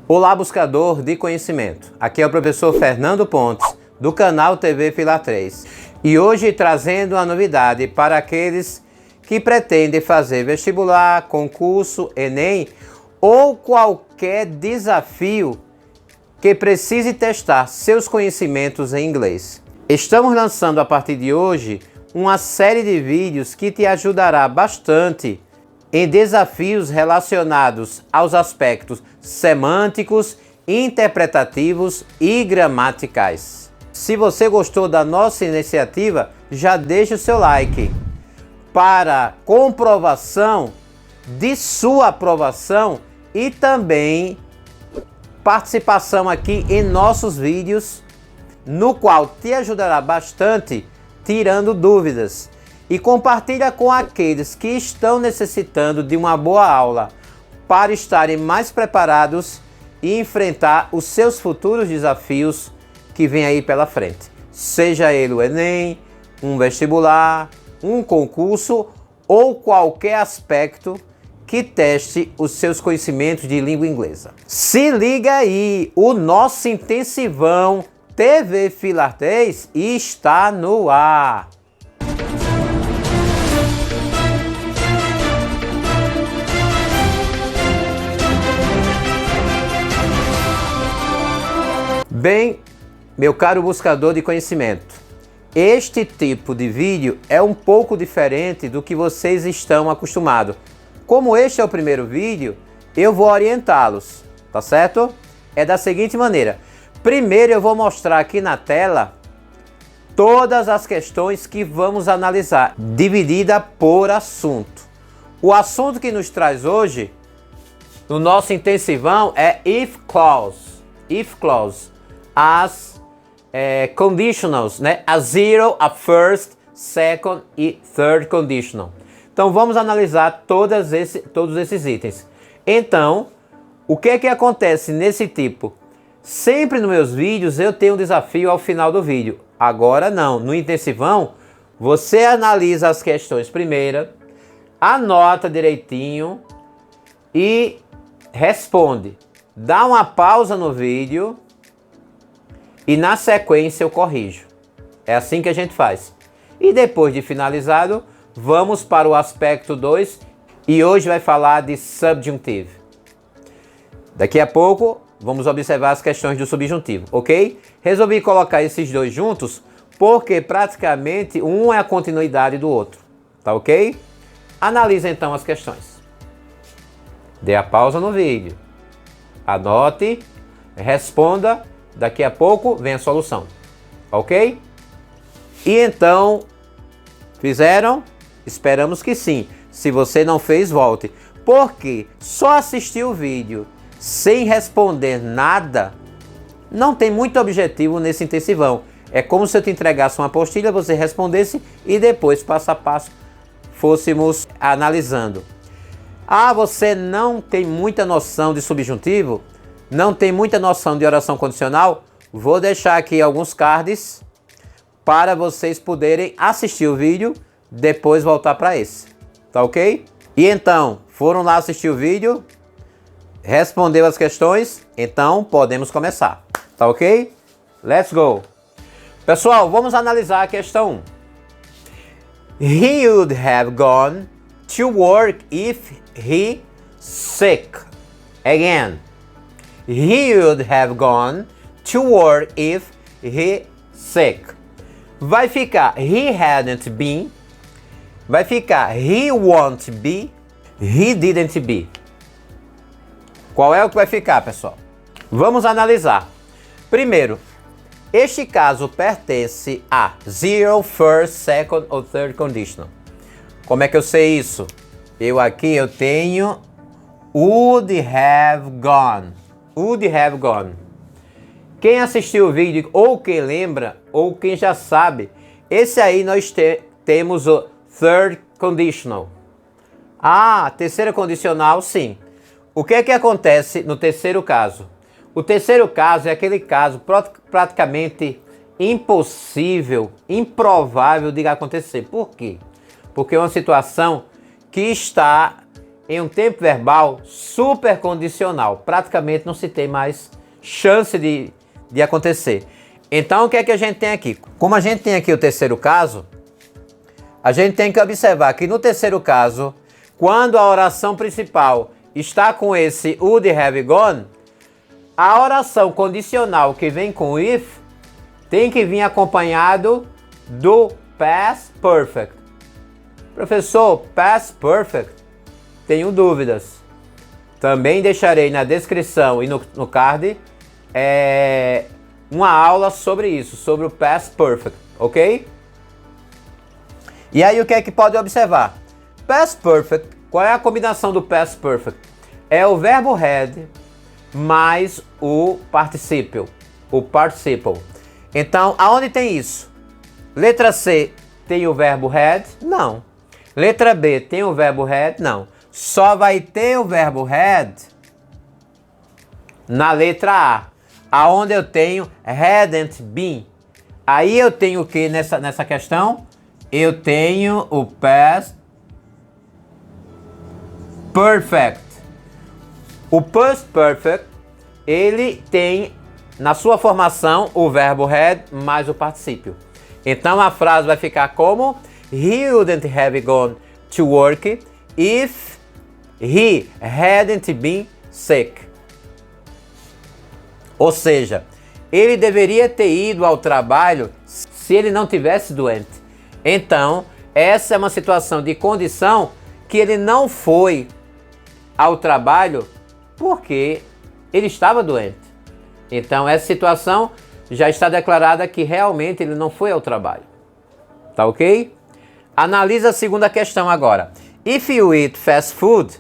Olá, buscador de conhecimento. Aqui é o professor Fernando Pontes, do canal TV Pilar 3. E hoje trazendo uma novidade para aqueles que pretendem fazer vestibular, concurso, Enem ou qualquer desafio que precise testar seus conhecimentos em inglês. Estamos lançando a partir de hoje uma série de vídeos que te ajudará bastante em desafios relacionados aos aspectos semânticos, interpretativos e gramaticais. Se você gostou da nossa iniciativa, já deixe o seu like. Para comprovação de sua aprovação e também participação aqui em nossos vídeos, no qual te ajudará bastante tirando dúvidas. E compartilha com aqueles que estão necessitando de uma boa aula para estarem mais preparados e enfrentar os seus futuros desafios que vem aí pela frente. Seja ele o Enem, um vestibular, um concurso ou qualquer aspecto que teste os seus conhecimentos de língua inglesa. Se liga aí, o nosso intensivão TV Pilar 3 está no ar. Bem, meu caro buscador de conhecimento, este tipo de vídeo é um pouco diferente do que vocês estão acostumados. Como este é o primeiro vídeo, eu vou orientá-los, tá certo? É da seguinte maneira. Primeiro eu vou mostrar aqui na tela todas as questões que vamos analisar, dividida por assunto. O assunto que nos traz hoje, no nosso intensivão, é if clause. If clause. As conditionals, né? A zero, a first, second e third conditional. Então vamos analisar todos esses itens. Então, o que é que acontece nesse tipo? Sempre nos meus vídeos eu tenho um desafio ao final do vídeo. Agora não, no intensivão você analisa as questões primeiro, anota direitinho e responde. Dá uma pausa no vídeo e na sequência eu corrijo. É assim que a gente faz. E depois de finalizado, vamos para o aspecto 2 e hoje vai falar de subjuntivo. Daqui a pouco vamos observar as questões do subjuntivo, ok? Resolvi colocar esses dois juntos porque praticamente um é a continuidade do outro, tá ok? Analise então as questões. Dê a pausa no vídeo. Anote, responda. Daqui a pouco vem a solução, ok? E então, fizeram? Esperamos que sim. Se você não fez, volte. Porque só assistir o vídeo sem responder nada não tem muito objetivo nesse intensivão. É como se eu te entregasse uma apostila, você respondesse e depois, passo a passo, fôssemos analisando. Ah, você não tem muita noção de subjuntivo? Não tem muita noção de oração condicional? Vou deixar aqui alguns cards para vocês poderem assistir o vídeo, depois voltar para esse, tá ok? E então, foram lá assistir o vídeo, respondeu as questões, então podemos começar, tá ok? Let's go! Pessoal, vamos analisar a questão 1. He would have gone to work if he sick. Again. He would have gone to work if he sick. Vai ficar he hadn't been. Vai ficar he won't be. He didn't be. Qual é o que vai ficar, pessoal? Vamos analisar. Primeiro, este caso pertence a zero, first, second ou third conditional. Como é que eu sei isso? Eu tenho would have gone. Would have gone. Quem assistiu o vídeo, ou quem lembra, ou quem já sabe, esse aí nós temos o third conditional. Ah, terceira condicional, sim. O que é que acontece no terceiro caso? O terceiro caso é aquele caso praticamente impossível, improvável de acontecer. Por quê? Porque é uma situação que está em um tempo verbal super condicional. Praticamente não se tem mais chance de acontecer. Então, o que é que a gente tem aqui? Como a gente tem aqui o terceiro caso, a gente tem que observar que no terceiro caso, quando a oração principal está com esse would have gone, a oração condicional que vem com if tem que vir acompanhado do past perfect. Professor, past perfect? Tenho dúvidas. Também deixarei na descrição e no card uma aula sobre isso, sobre o past perfect, ok? E aí o que é que pode observar? Past perfect, qual é a combinação do past perfect? É o verbo had mais o participio, Então, aonde tem isso? Letra C tem o verbo had? Não. Letra B tem o verbo had? Não. Só vai ter o verbo had na letra A, aonde eu tenho hadn't been. Aí eu tenho o que nessa questão? Eu tenho o past perfect. O past perfect, ele tem na sua formação o verbo had mais o particípio. Então a frase vai ficar como: He wouldn't have gone to work if he hadn't been sick. Ou seja, ele deveria ter ido ao trabalho se ele não tivesse doente. Então, essa é uma situação de condição que ele não foi ao trabalho porque ele estava doente. Então, essa situação já está declarada que realmente ele não foi ao trabalho. Tá ok? Analisa a segunda questão agora. If you eat fast food,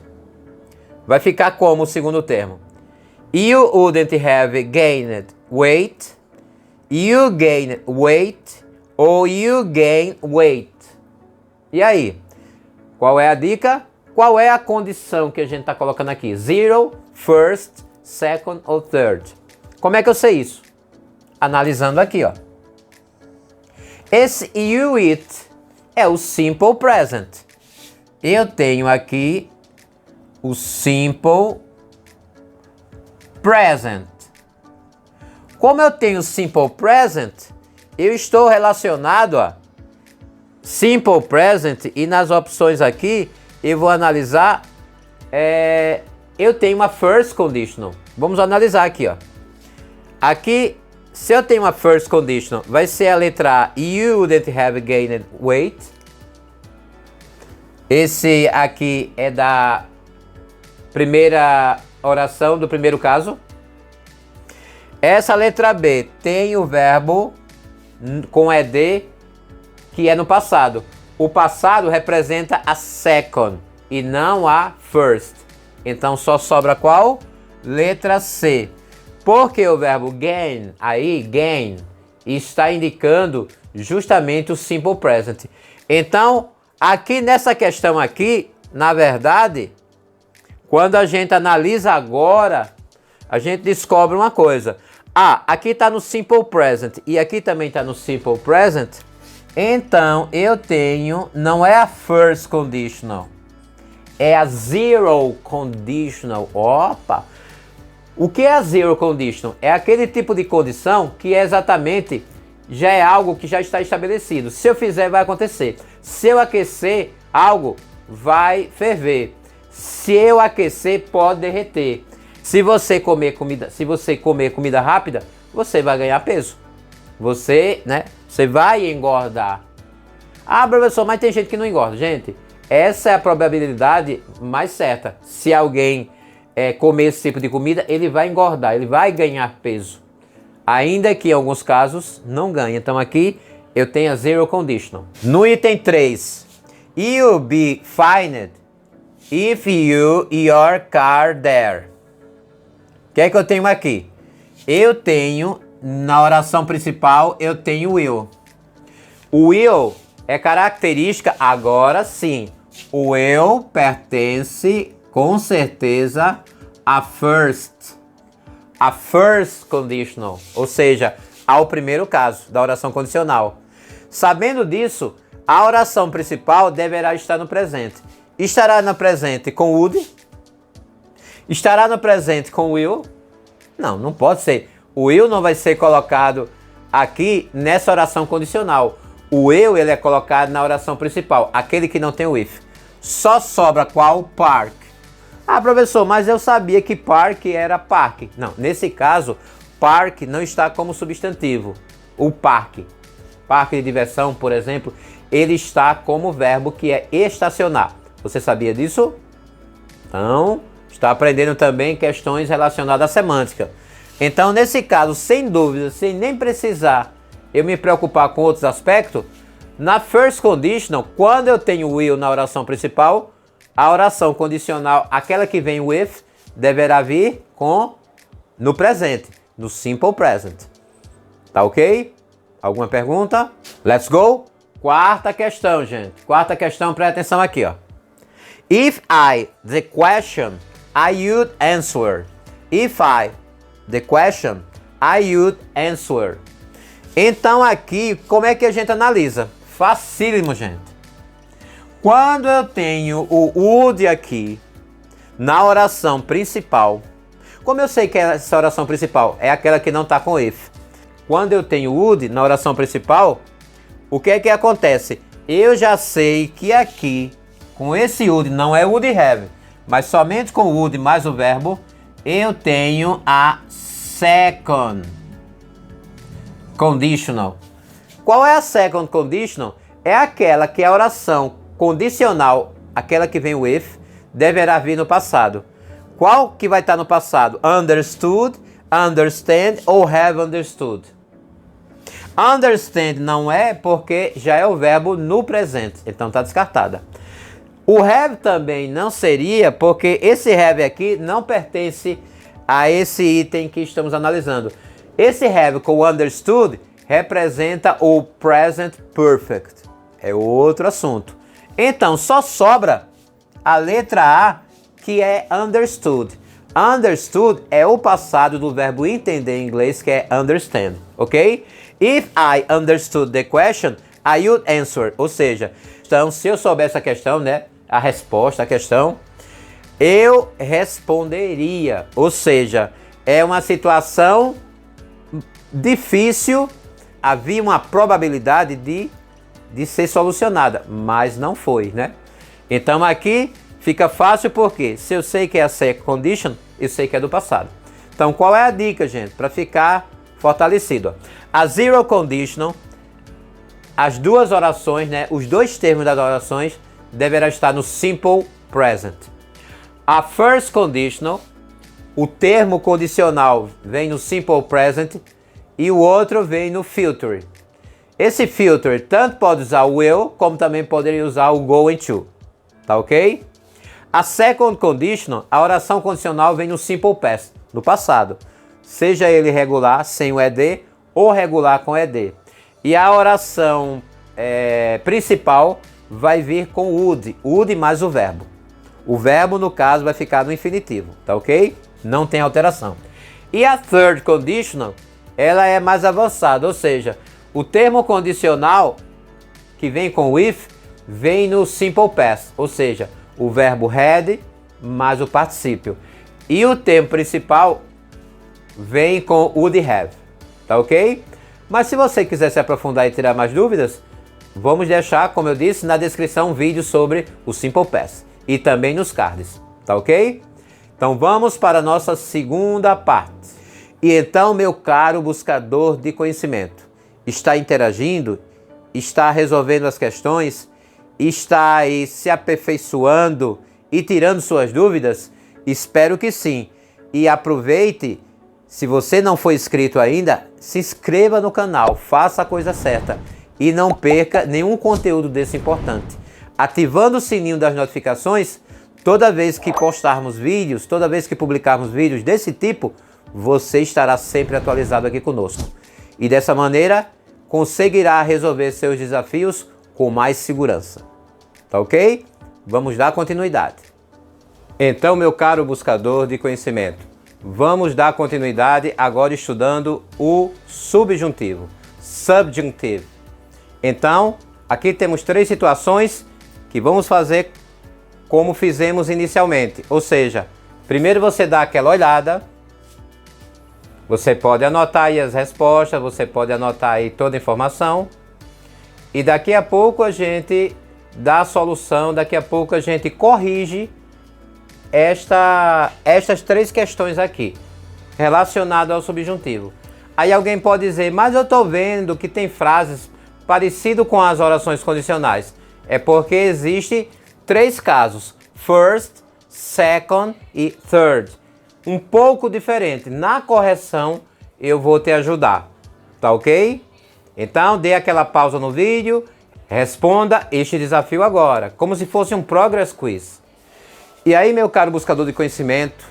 vai ficar como o segundo termo? You wouldn't have gained weight, you gain weight, ou you gain weight. E aí? Qual é a dica? Qual é a condição que a gente está colocando aqui? Zero, first, second ou third. Como é que eu sei isso? Analisando aqui, ó. Esse you eat é o simple present. Eu tenho aqui o simple present. Como eu tenho simple present, eu estou relacionado a simple present e nas opções aqui eu vou analisar, eu tenho uma first conditional. Vamos analisar aqui, ó. Aqui, se eu tenho uma first conditional, vai ser a letra A, you wouldn't have gained weight. Esse aqui é da primeira oração, do primeiro caso. Essa letra B tem o verbo com ed, que é no passado. O passado representa a second e não a first. Então só sobra qual? Letra C. Porque o verbo gain, aí, gain, está indicando justamente o simple present. Então, aqui nessa questão aqui, na verdade, quando a gente analisa agora, a gente descobre uma coisa. Ah, aqui está no simple present e aqui também está no simple present. Então, eu tenho, não é a first conditional, é a zero conditional. Opa! O que é a zero conditional? É aquele tipo de condição que é exatamente, já é algo que já está estabelecido. Se eu fizer, vai acontecer. Se eu aquecer, algo vai ferver. Se eu aquecer, pode derreter. Se você comer comida rápida, você vai ganhar peso. Você vai engordar. Ah, professor, mas tem gente que não engorda. Gente, essa é a probabilidade mais certa. Se alguém comer esse tipo de comida, ele vai engordar, ele vai ganhar peso. Ainda que em alguns casos não ganhe. Então aqui eu tenho a zero conditional. No item 3, you'll be fined if your car there. O que é que eu tenho aqui? Eu tenho, na oração principal, eu tenho will. O will é característica, agora sim. O will pertence com certeza a first conditional, ou seja, ao primeiro caso da oração condicional. Sabendo disso, a oração principal deverá estar no presente. estará no presente com would? Estará no presente com will? Não, não pode ser. O will não vai ser colocado aqui nessa oração condicional. O will, ele é colocado na oração principal, aquele que não tem o if. Só sobra qual? Park. Ah, professor, mas eu sabia que park era parque. Não, nesse caso, park não está como substantivo. O parque. Parque de diversão, por exemplo, ele está como verbo que é estacionar. Você sabia disso? Então, está aprendendo também questões relacionadas à semântica. Então, nesse caso, sem dúvida, sem nem precisar eu me preocupar com outros aspectos, na first conditional, quando eu tenho will na oração principal, a oração condicional, aquela que vem with, deverá vir no presente, no simple present. Tá ok? Alguma pergunta? Let's go! Quarta questão, gente. Quarta questão, presta atenção aqui, ó. If I, the question, I would answer. If I, the question, I would answer. Então aqui, como é que a gente analisa? Facílimo, gente. Quando eu tenho o would aqui, na oração principal, como eu sei que essa oração principal é aquela que não está com if? Quando eu tenho would na oração principal, o que é que acontece? Eu já sei que aqui, com esse would, não é would have, mas somente com o would mais o verbo, eu tenho a second conditional. Qual é a second conditional? É aquela que a oração condicional, aquela que vem with, deverá vir no passado. Qual que vai estar no passado? Understood, understand ou have understood. Understand não é porque já é o verbo no presente, então está descartada. O have também não seria porque esse have aqui não pertence a esse item que estamos analisando. Esse have com understood representa o present perfect. É outro assunto. Então só sobra a letra A, que é understood. Understood é o passado do verbo entender em inglês, que é understand, ok? If I understood the question, I would answer. Ou seja, então se eu soubesse a questão, né, a resposta à questão, eu responderia. Ou seja, é uma situação difícil, havia uma probabilidade de ser solucionada, mas não foi, né? Então aqui fica fácil porque se eu sei que é a second condition, eu sei que é do passado. Então qual é a dica, gente? Para ficar fortalecido. A zero conditional, as duas orações, né? Os dois termos das orações deverão estar no simple present. A first conditional, o termo condicional vem no simple present e o outro vem no future. Esse future tanto pode usar o will, como também poderia usar o going to. Tá ok? A second conditional, a oração condicional vem no simple past, no passado. Seja ele regular, sem o ed, ou regular com ed. E a oração principal vai vir com would mais o verbo. O verbo, no caso, vai ficar no infinitivo, tá ok? Não tem alteração. E a third conditional, ela é mais avançada, ou seja, o termo condicional que vem com with vem no simple past, ou seja, o verbo had mais o particípio. E o termo principal vem com would have, tá ok? Mas se você quiser se aprofundar e tirar mais dúvidas, vamos deixar, como eu disse, na descrição um vídeo sobre o simple past e também nos cards, tá ok? Então vamos para a nossa segunda parte. E então, meu caro buscador de conhecimento, está interagindo? Está resolvendo as questões? Está aí se aperfeiçoando e tirando suas dúvidas? Espero que sim. E aproveite, se você não for inscrito ainda, se inscreva no canal, faça a coisa certa e não perca nenhum conteúdo desse importante. Ativando o sininho das notificações, toda vez que postarmos vídeos, toda vez que publicarmos vídeos desse tipo, você estará sempre atualizado aqui conosco. E dessa maneira, conseguirá resolver seus desafios com mais segurança. Tá ok? Vamos dar continuidade. Então, meu caro buscador de conhecimento, vamos dar continuidade agora estudando o subjuntivo, subjunctive. Então, aqui temos três situações que vamos fazer como fizemos inicialmente. Ou seja, primeiro você dá aquela olhada, você pode anotar aí as respostas, você pode anotar aí toda a informação. E daqui a pouco a gente dá a solução, daqui a pouco a gente corrige estas 3 questões aqui, relacionadas ao subjuntivo. Aí alguém pode dizer, mas eu estou vendo que tem frases parecidas com as orações condicionais. É porque existem 3 casos, first, second e third. Um pouco diferente. Na correção eu vou te ajudar, tá ok? Então dê aquela pausa no vídeo, responda este desafio agora, como se fosse um progress quiz. E aí, meu caro buscador de conhecimento,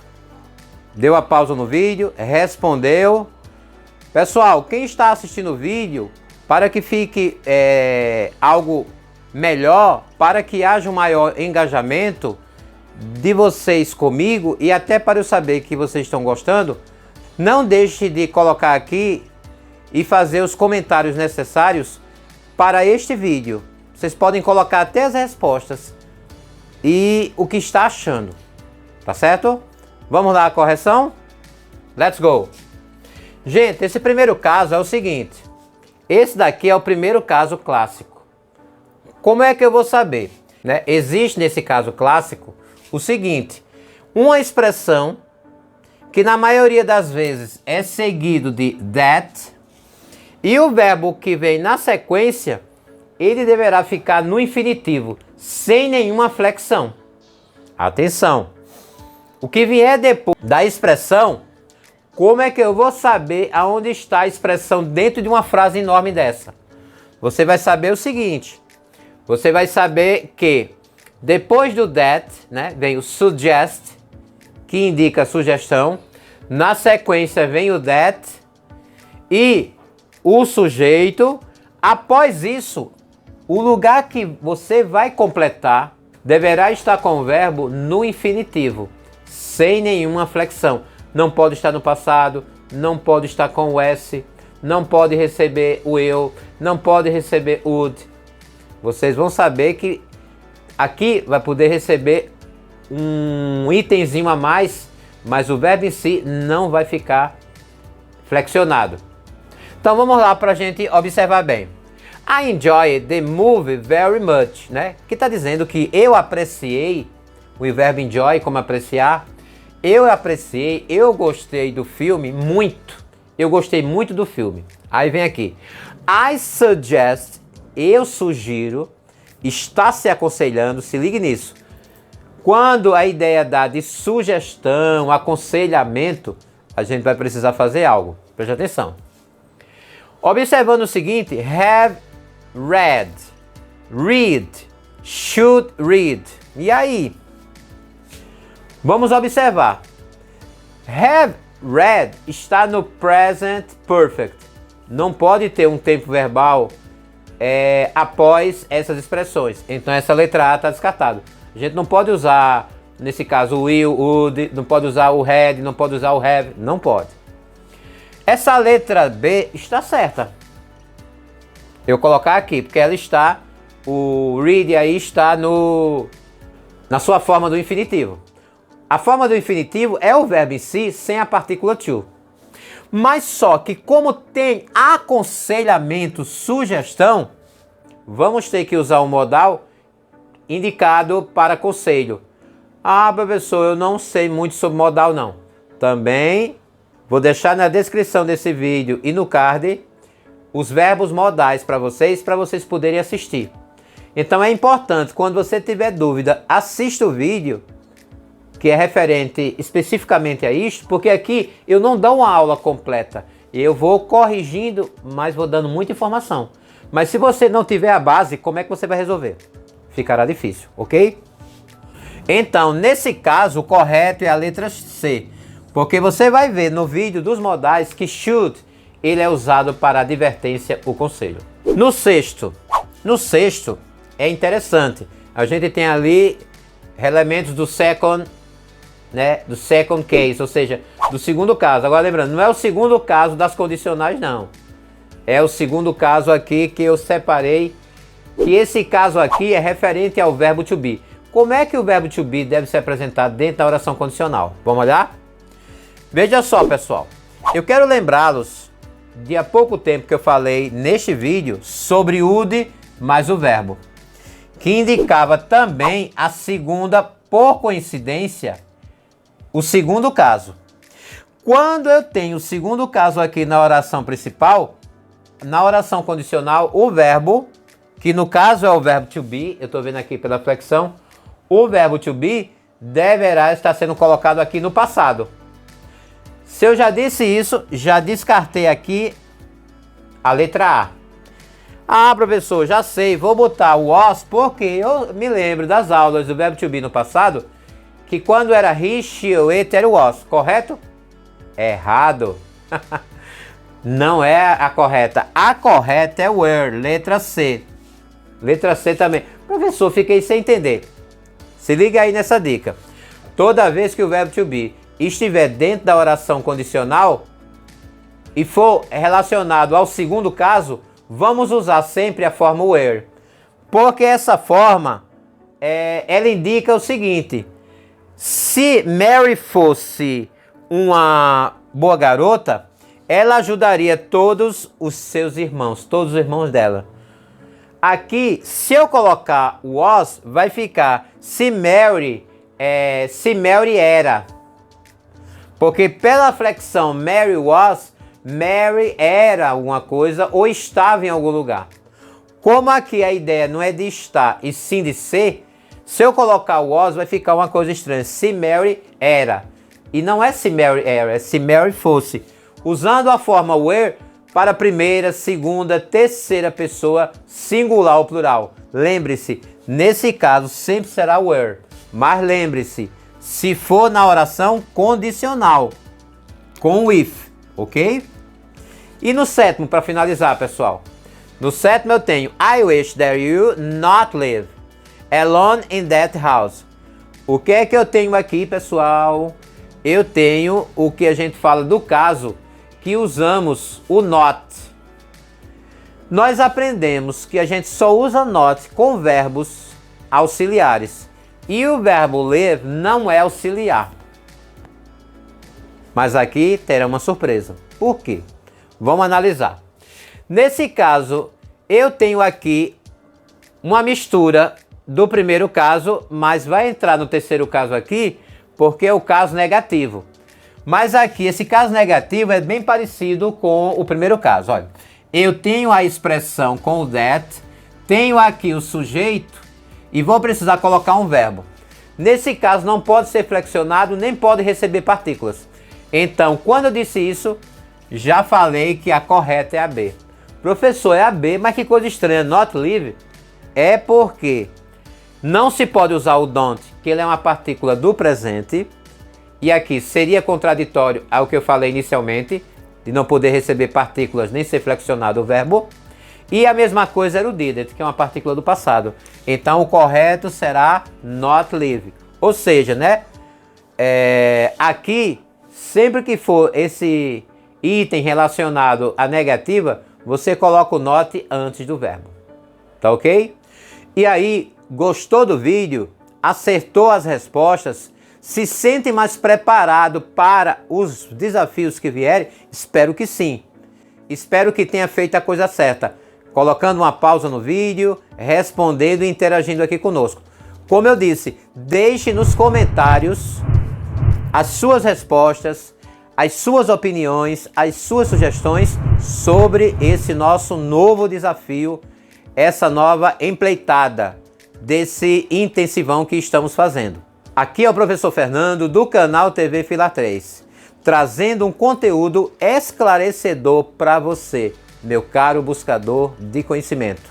deu a pausa no vídeo, respondeu. Pessoal, quem está assistindo o vídeo, para que fique algo melhor, para que haja um maior engajamento de vocês comigo e até para eu saber que vocês estão gostando, não deixe de colocar aqui e fazer os comentários necessários para este vídeo. Vocês podem colocar até as respostas e o que está achando, tá certo? Vamos lá a correção? Let's go! Gente, esse primeiro caso é o seguinte, esse daqui é o primeiro caso clássico. Como é que eu vou saber? Né? Existe nesse caso clássico o seguinte, uma expressão que na maioria das vezes é seguido de that e o verbo que vem na sequência, ele deverá ficar no infinitivo, sem nenhuma flexão. Atenção! O que vier depois da expressão, como é que eu vou saber aonde está a expressão dentro de uma frase enorme dessa? Você vai saber o seguinte, você vai saber que depois do that, né, vem o suggest, que indica sugestão. Na sequência vem o that e o sujeito. Após isso, o lugar que você vai completar deverá estar com o verbo no infinitivo, sem nenhuma flexão. Não pode estar no passado, não pode estar com o S, não pode receber o eu, não pode receber would. Vocês vão saber que aqui vai poder receber um itemzinho a mais, mas o verbo em si não vai ficar flexionado. Então vamos lá para a gente observar bem. I enjoyed the movie very much, né? Que está dizendo que eu apreciei, o verbo enjoy como apreciar. Eu apreciei, eu gostei do filme muito. Eu gostei muito do filme. Aí vem aqui. I suggest, eu sugiro, está se aconselhando, se ligue nisso. Quando a ideia dá de sugestão, aconselhamento, a gente vai precisar fazer algo. Preste atenção. Observando o seguinte, have read, read, should read. E aí? Vamos observar. Have read está no present perfect. Não pode ter um tempo verbal após essas expressões. Então essa letra A está descartada. A gente não pode usar, nesse caso, o will, would, não pode usar o had, não pode usar o have, não pode. Essa letra B está certa. Eu vou colocar aqui, porque ela está, o read aí está na sua forma do infinitivo. A forma do infinitivo é o verbo em si, sem a partícula to. Mas só que como tem aconselhamento, sugestão, vamos ter que usar o modal indicado para conselho. Ah, professor, eu não sei muito sobre modal não. Também vou deixar na descrição desse vídeo e no card os verbos modais para vocês poderem assistir. Então é importante, quando você tiver dúvida, assista o vídeo que é referente especificamente a isto, porque aqui eu não dou uma aula completa. Eu vou corrigindo, mas vou dando muita informação. Mas se você não tiver a base, como é que você vai resolver? Ficará difícil, ok? Então, nesse caso, o correto é a letra C. Porque você vai ver no vídeo dos modais que should, ele é usado para advertência ou conselho. No sexto é interessante. A gente tem ali elementos do second, né, do second case, ou seja, do segundo caso. Agora lembrando, não é o segundo caso das condicionais não. É o segundo caso aqui que eu separei, que esse caso aqui é referente ao verbo to be. como é que o verbo to be deve ser apresentado dentro da oração condicional? Vamos olhar? Veja só, pessoal. Eu quero lembrá-los de há pouco tempo que eu falei neste vídeo sobre would mais o verbo, que indicava também a segunda, por coincidência, o segundo caso. Quando eu tenho o segundo caso aqui na oração principal, na oração condicional, o verbo, que no caso é o verbo to be, eu estou vendo aqui pela flexão, o verbo to be deverá estar sendo colocado aqui no passado. Se eu já disse isso, já descartei aqui a letra A. Ah, professor, já sei, vou botar o was porque eu me lembro das aulas do verbo to be no passado, que quando era he, she ou it era o was, correto? Errado. Não é a correta. A correta é were, letra C. Letra C também. Professor, fiquei sem entender. Se liga aí nessa dica. Toda vez que o verbo to be estiver dentro da oração condicional e for relacionado ao segundo caso, vamos usar sempre a forma were. Porque essa forma, ela indica o seguinte. Se Mary fosse uma boa garota, ela ajudaria todos os seus irmãos, todos os irmãos dela. Aqui, se eu colocar was, vai ficar se Mary era. Porque pela flexão Mary was, Mary era alguma coisa ou estava em algum lugar. Como aqui a ideia não é de estar e sim de ser, se eu colocar was vai ficar uma coisa estranha. Se Mary era. E não é se Mary era, é se Mary fosse. Usando a forma were para a primeira, segunda, terceira pessoa, singular ou plural. Lembre-se, nesse caso sempre será were. Mas lembre-se, se for na oração condicional, com with, ok? E no sétimo, para finalizar, pessoal. No sétimo eu tenho I wish that you not live alone in that house. O que é que eu tenho aqui, pessoal? Eu tenho o que a gente fala do caso que usamos o not. Nós aprendemos que a gente só usa not com verbos auxiliares. E o verbo live não é auxiliar. Mas aqui terá uma surpresa. Por quê? Vamos analisar. Nesse caso, eu tenho aqui uma mistura do primeiro caso, mas vai entrar no terceiro caso aqui, porque é o caso negativo. Mas aqui, esse caso negativo é bem parecido com o primeiro caso. Olha, eu tenho a expressão com o that, tenho aqui o sujeito e vou precisar colocar um verbo. Nesse caso, não pode ser flexionado, nem pode receber partículas. Então, quando eu disse isso, já falei que a correta é a B. Professor, é a B, mas que coisa estranha, not live? É porque não se pode usar o don't, que ele é uma partícula do presente. E aqui seria contraditório ao que eu falei inicialmente, de não poder receber partículas nem ser flexionado o verbo. E a mesma coisa era o didn't, que é uma partícula do passado. Então o correto será not live. Ou seja, né? Aqui, sempre que for esse item relacionado à negativa, você coloca o not antes do verbo. Tá ok? E aí, gostou do vídeo? Acertou as respostas? Se sente mais preparado para os desafios que vierem? Espero que sim. Espero que tenha feito a coisa certa. Colocando uma pausa no vídeo, respondendo e interagindo aqui conosco. Como eu disse, deixe nos comentários as suas respostas, as suas opiniões, as suas sugestões sobre esse nosso novo desafio, essa nova empreitada desse intensivão que estamos fazendo. Aqui é o professor Fernando do canal TV Fila 3, trazendo um conteúdo esclarecedor para você, meu caro buscador de conhecimento.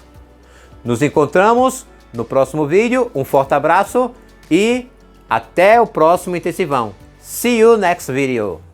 Nos encontramos no próximo vídeo, um forte abraço e até o próximo intensivão. See you next video.